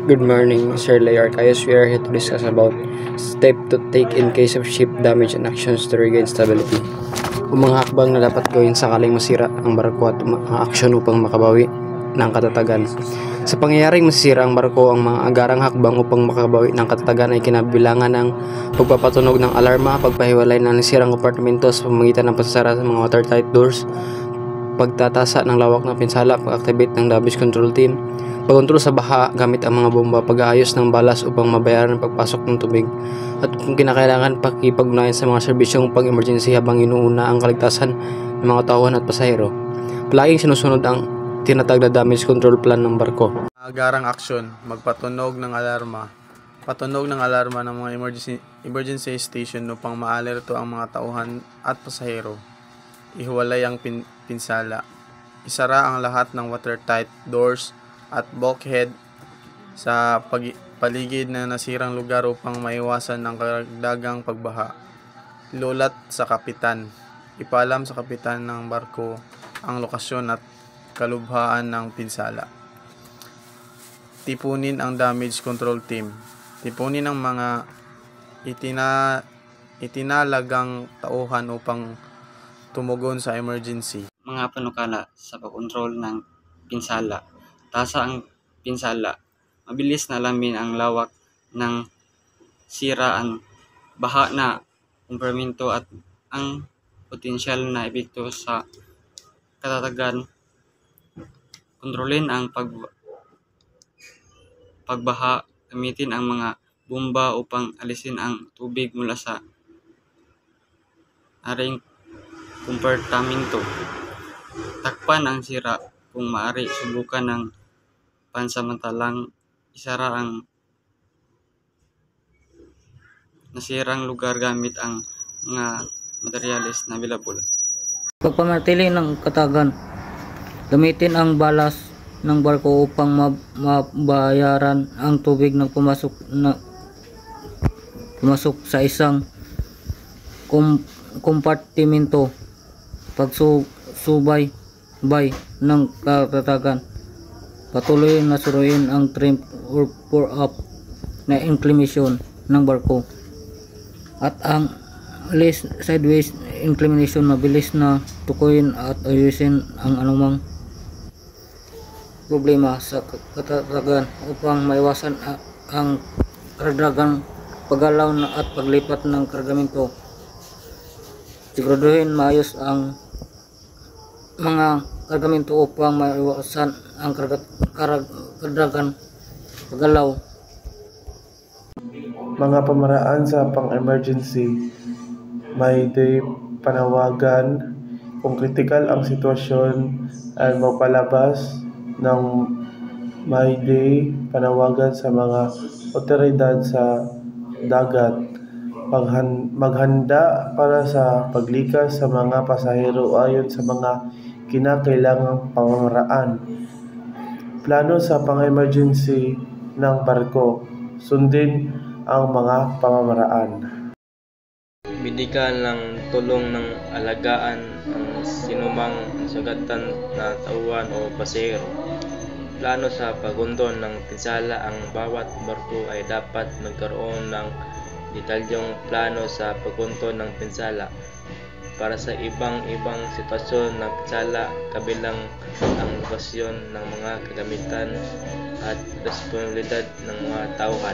Good morning, Sir Lay Arcayos. We are here to discuss about step to take in case of ship damage and actions to regain stability. Kung mga hakbang na dapat gawin sakaling masira ang barko at mga aksyon upang makabawi ng katatagan. Sa pangyayaring masisira ang barko, ang mga agarang hakbang upang makabawi ng katatagan ay kinabilangan ng pagpapatunog ng alarma, pagpahiwalay ng nasirang kompartimento sa pamamagitan ng pagsasara sa mga watertight doors, pagtatasa ng lawak ng pinsala, pag-activate ng damage control team, pagkontrol sa baha gamit ang mga bomba, pag-aayos ng balas upang mabayaran ang pagpasok ng tubig, at kung kinakailangan, pakipag-ugnayan sa mga serbisyong pang-emergency habang inuuna ang kaligtasan ng mga tauhan at pasahero. Palaging sinusunod ang tinatag na damage control plan ng barko. Agarang aksyon, magpatunog ng alarma. Patunog ng alarma ng mga emergency station upang maalerto ang mga tauhan at pasahero. Ihiwalay ang pinsala. Isara ang lahat ng watertight doors at bulkhead sa paligid na nasirang lugar upang maiwasan ng karagdagang pagbaha. Ilulat sa kapitan. Ipaalam sa kapitan ng barko ang lokasyon at kalubhaan ng pinsala. Tipunin ang damage control team. Tipunin ang mga itinalagang tauhan upang tumugon sa emergency. Mga panukala sa pagkontrol ng pinsala. Tasa ang pinsala. Mabilis na alamin ang lawak ng sira, ang baha na kompartimento at ang potensyal na epekto sa katatagan. Kontrolin ang pagbaha. Gamitin ang mga bomba upang alisin ang tubig mula sa aring kompartimento. Takpan ang sira. Kung maaari, subukan ng pansamantalang isara ang nasirang lugar gamit ang mga materyales na available. Pagpamatili ng katagan, gamitin ang balas ng barko upang mabayaran ang tubig na pumasok sa isang kompartimento. Pagsubay ng katatagan, patuloy na suruin ang trim or pour up na inclination ng barko at ang sideways inclination. Mabilis na tukuyin at ayusin ang anumang problema sa katatagan upang maiwasan ang karagdagang paggalaw at paglipat ng kargamento. Siguraduhin maayos ang mga kargamento upang maiwasan ang karagdagang paggalaw. Mga pamaraan sa pang-emergency: may day panawagan. Kung kritikal ang sitwasyon, ay magpalabas ng may day panawagan sa mga otoridad sa dagat. Maghanda para sa paglikas sa mga pasahero ayon sa mga kinakailangang pamamaraan. Plano sa pang-emergency ng barko. Sundin ang mga pamamaraan. Binigyan ng tulong ng alagaan ang sinumang sugatan na tauhan o pasahero. Plano sa paggunton ng pinsala. Ang bawat barko ay dapat magkaroon ng detalyong plano sa paggunton ng pinsala para sa ibang sitwasyon ng pinsala, kabilang ang lokasyon ng mga kagamitan at responsibilidad ng mga tauhan.